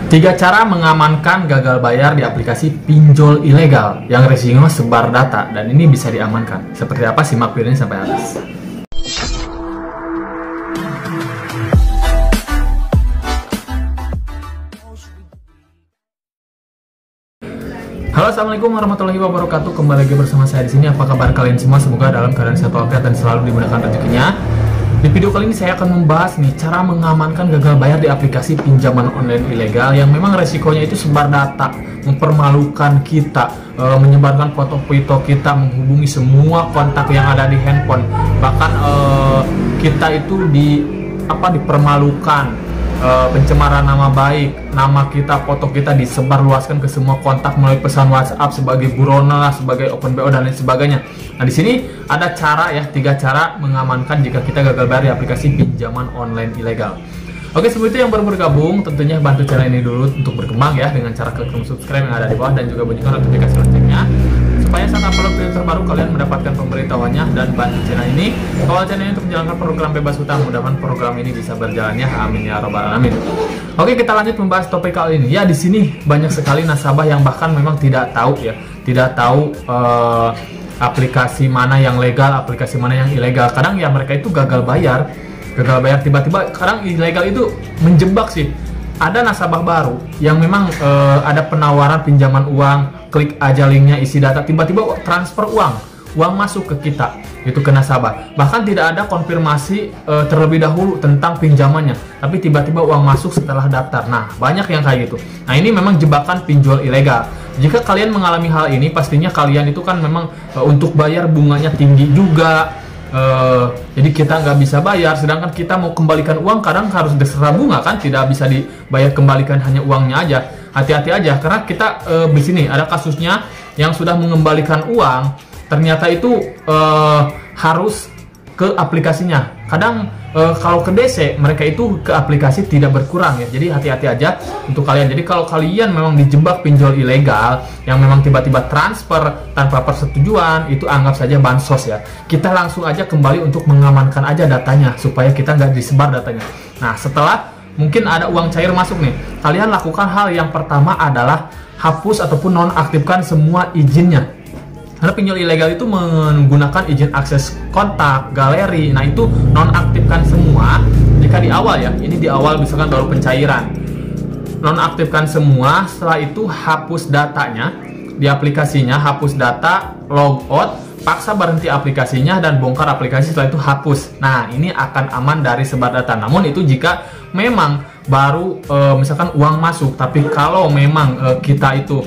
Tiga cara mengamankan gagal bayar di aplikasi pinjol ilegal yang resikonya sebar data dan ini bisa diamankan. Seperti apa? Simak videonya sampai habis. Halo, assalamualaikum warahmatullahi wabarakatuh. Kembali lagi bersama saya di sini. Apa kabar kalian semua? Semoga dalam keadaan sehat walafiat dan selalu dimudahkan rezekinya. Di video kali ini saya akan membahas nih cara mengamankan gagal bayar di aplikasi pinjaman online ilegal yang memang resikonya itu sebar data, mempermalukan kita, menyebarkan foto-foto kita, menghubungi semua kontak yang ada di handphone. Bahkan kita itu dipermalukan, pencemaran nama baik, nama kita, foto kita disebarluaskan ke semua kontak melalui pesan WhatsApp sebagai buronan, sebagai open BO dan lain sebagainya. Nah, di sini ada cara ya, 3 cara mengamankan jika kita gagal bayar di aplikasi pinjaman online ilegal. Oke, sebelum itu yang baru bergabung, tentunya bantu channel ini dulu untuk berkembang ya dengan cara klik tombol subscribe yang ada di bawah dan juga bunyikan notifikasi loncengnya supaya saat upload video terbaru kalian mendapatkan pemberitahuannya, dan bantu channel ini kalau channel ini untuk menjalankan program bebas hutang. Mudah-mudahan program ini bisa berjalan ya, amin ya robbal alamin. Oke, kita lanjut membahas topik kali ini. Ya, di sini banyak sekali nasabah yang bahkan memang tidak tahu aplikasi mana yang legal, aplikasi mana yang ilegal. Kadang ya mereka itu gagal bayar tiba-tiba. Kadang ilegal itu menjebak sih. Ada nasabah baru yang memang ada penawaran pinjaman uang, klik aja linknya, isi data, tiba-tiba transfer uang masuk ke kita, itu ke nasabah. Bahkan tidak ada konfirmasi terlebih dahulu tentang pinjamannya, tapi tiba-tiba uang masuk setelah daftar. Nah, banyak yang kayak gitu. Nah, ini memang jebakan pinjol ilegal. Jika kalian mengalami hal ini, pastinya kalian itu kan memang untuk bayar bunganya tinggi juga. Jadi kita nggak bisa bayar, sedangkan kita mau kembalikan uang kadang harus diserah bunga kan, tidak bisa dibayar kembalikan hanya uangnya aja. Hati-hati aja, karena kita di sini ada kasusnya yang sudah mengembalikan uang, ternyata itu harus ke aplikasinya. Kadang kalau ke DC mereka itu ke aplikasi tidak berkurang ya. Jadi hati-hati aja untuk kalian. Jadi kalau kalian memang dijebak pinjol ilegal yang memang tiba-tiba transfer tanpa persetujuan, itu anggap saja bansos ya. Kita langsung aja kembali untuk mengamankan aja datanya supaya kita nggak disebar datanya. Nah, setelah mungkin ada uang cair masuk nih, kalian lakukan hal yang pertama adalah hapus ataupun nonaktifkan semua izinnya. Karena pinjol ilegal itu menggunakan izin akses kontak, galeri. Nah, itu nonaktifkan semua jika di awal ya. Ini di awal misalkan baru pencairan. Nonaktifkan semua, setelah itu hapus datanya di aplikasinya, hapus data, logout, paksa berhenti aplikasinya dan bongkar aplikasi, setelah itu hapus. Nah, ini akan aman dari sebar data. Namun itu jika memang baru misalkan uang masuk, tapi kalau memang kita itu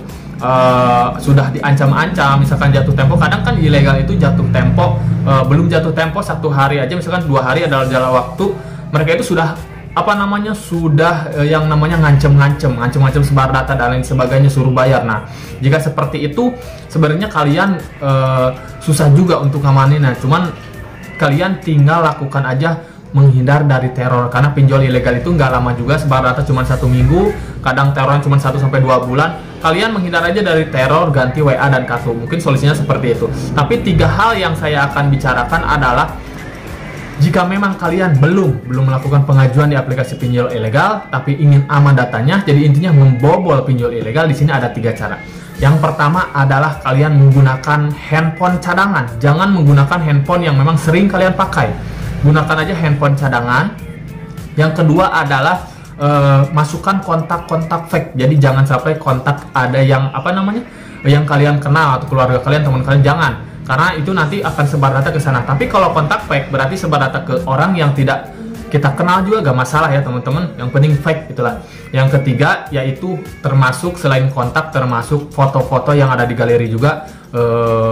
sudah diancam-ancam, misalkan jatuh tempo. Kadang kan ilegal itu jatuh tempo, belum jatuh tempo 1 hari aja, misalkan 2 hari adalah jangka waktu, mereka itu sudah yang namanya ngancem sebar data dan lain sebagainya, suruh bayar. Nah, jika seperti itu sebenarnya kalian susah juga untuk ngamaninnya. Cuman kalian tinggal lakukan aja menghindar dari teror, karena pinjol ilegal itu nggak lama juga, sebar data cuma 1 minggu, kadang terornya cuma 1-2 bulan. Kalian menghindar aja dari teror, ganti WA dan kartu. Mungkin solusinya seperti itu. Tapi 3 hal yang saya akan bicarakan adalah jika memang kalian belum melakukan pengajuan di aplikasi pinjol ilegal tapi ingin aman datanya, jadi intinya membobol pinjol ilegal, di sini ada 3 cara. Yang pertama adalah kalian menggunakan handphone cadangan. Jangan menggunakan handphone yang memang sering kalian pakai. Gunakan aja handphone cadangan. Yang kedua adalah masukkan kontak-kontak fake. Jadi jangan sampai kontak ada yang yang kalian kenal atau keluarga kalian, teman kalian, jangan. Karena itu nanti akan sebar data ke sana. Tapi kalau kontak fake berarti sebar data ke orang yang tidak kita kenal juga, gak masalah ya teman-teman. Yang penting fake itulah. Yang ketiga yaitu termasuk selain kontak, termasuk foto-foto yang ada di galeri juga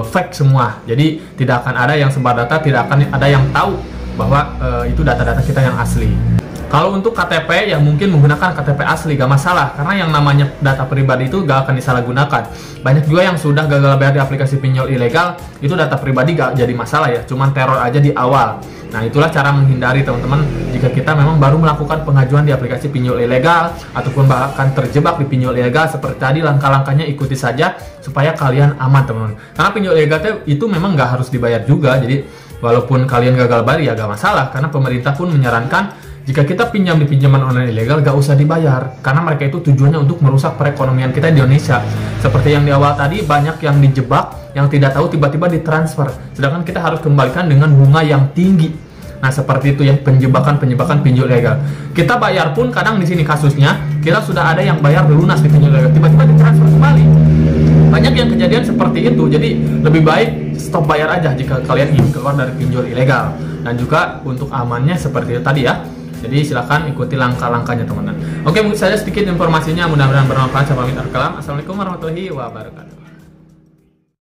fake semua. Jadi tidak akan ada yang sebar data, tidak akan ada yang tahu bahwa itu data-data kita yang asli. Kalau untuk KTP ya mungkin menggunakan KTP asli, gak masalah, karena yang namanya data pribadi itu gak akan disalahgunakan. Banyak juga yang sudah gagal bayar di aplikasi pinjol ilegal, itu data pribadi gak jadi masalah ya, cuman teror aja di awal. Nah, itulah cara menghindari teman-teman jika kita memang baru melakukan pengajuan di aplikasi pinjol ilegal ataupun bahkan terjebak di pinjol ilegal. Seperti tadi, langkah-langkahnya ikuti saja supaya kalian aman teman-teman. Karena pinjol ilegal itu memang gak harus dibayar juga, jadi walaupun kalian gagal bayar ya gak masalah, karena pemerintah pun menyarankan jika kita pinjam di pinjaman online ilegal, gak usah dibayar, karena mereka itu tujuannya untuk merusak perekonomian kita di Indonesia. Seperti yang di awal tadi, banyak yang dijebak, yang tidak tahu tiba-tiba ditransfer, sedangkan kita harus kembalikan dengan bunga yang tinggi. Nah, seperti itu ya, penjebakan pinjol ilegal. Kita bayar pun kadang di sini kasusnya, kita sudah ada yang bayar lunas di pinjol ilegal, tiba-tiba ditransfer kembali. Banyak yang kejadian seperti itu, jadi lebih baik stop bayar aja jika kalian ingin keluar dari pinjol ilegal. Dan juga untuk amannya seperti itu tadi ya. Jadi silakan ikuti langkah-langkahnya teman-teman. Oke, mungkin saja sedikit informasinya, mudah-mudahan bermanfaat. Saya pamit. Assalamualaikum warahmatullahi wabarakatuh.